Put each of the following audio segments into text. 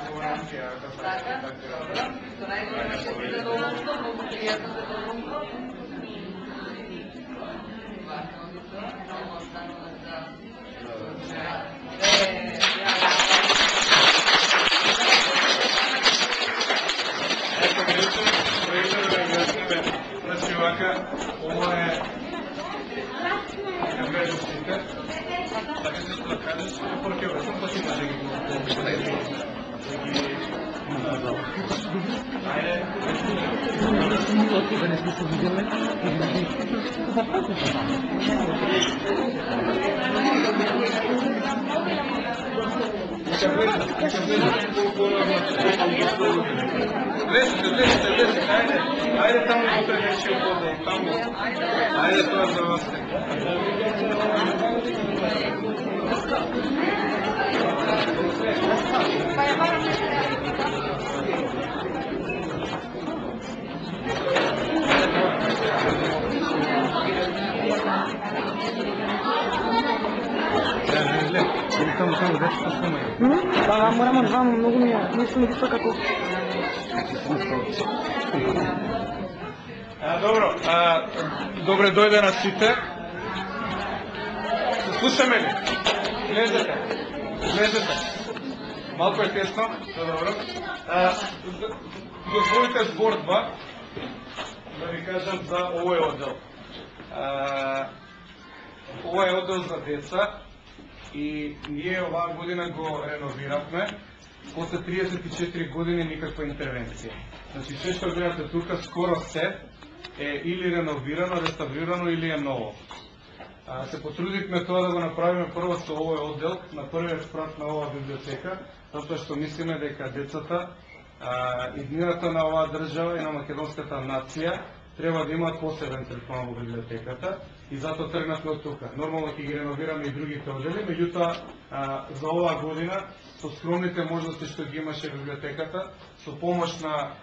комунikacija. Така, добро. Со најголемо задоволство, многу пријатно задоволство. Много останува за... Ето, видите, проектът да изгледаме. Значи, вака, ово е ведностите. Така се ще да кажеш, порке весам, па ти може ги обещайте. Айде. Да не сме се видели. Влезете, айде там вътре вече отбода, айде това за вас. Да, морamo да вам многу ми е, нисам ги како. Добро, добре дојде на сите. Слушаме ли? Влезете. Малко е тесно, добро. Дозволите зборба да ви кажам за овој оддел. Ова е оддел за деца и ние оваа година го реновиравме. После 34 години никаква интервенција. Значи, се што гледате тука, скоро се е или реновирано, реставрирано или е ново. Се потрудивме тоа да го направиме прво со овој оддел, на првиот спрат на оваа библиотека, затоа што мислиме дека децата, иднината на оваа држава и на македонската нација треба да имаат посебен третман во библиотеката и затоа тргнавме од тука. Нормално ќе ги реновираме и другите оддели, меѓутоа за оваа година со скромните можности што ги имаше библиотеката, со помош на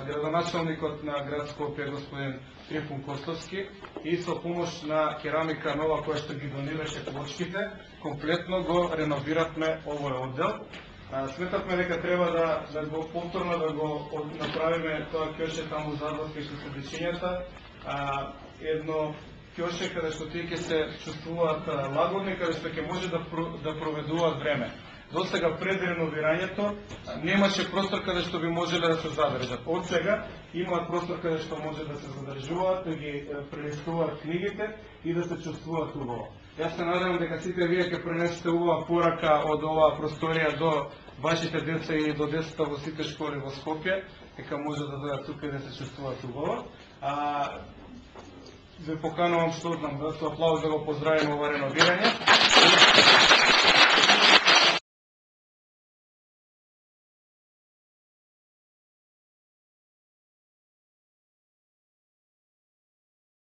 градоначалникот на град Скопје господин Трифун Костовски и со помош на Керамика Нова која што ги донираше плочките, комплетно го реновиравме овој оддел. Сметавме дека треба да го повторно да го направиме тоа кјоше таму задвор кај што се дечињата, едно кјоше каде што тие ќе се чувствуваат лагодни, каде што ќе може да проведуваат време. До сега пред реновирањето немаше простор каде што би можеле да се задржат. Од сега имаат простор каде што може да се задржуваат, да ги прелистуваат книгите и да се чувствуваат убаво. Јас се надевам дека сите вие ќе пренесете убава порака од оваа просторија до вашите деца и до децата во сите школи во Скопје, дека може да дојдат тука и да се чувствуваат убаво. Ве поканувам, што знам, да со аплауз да го поздравиме ова реновирање.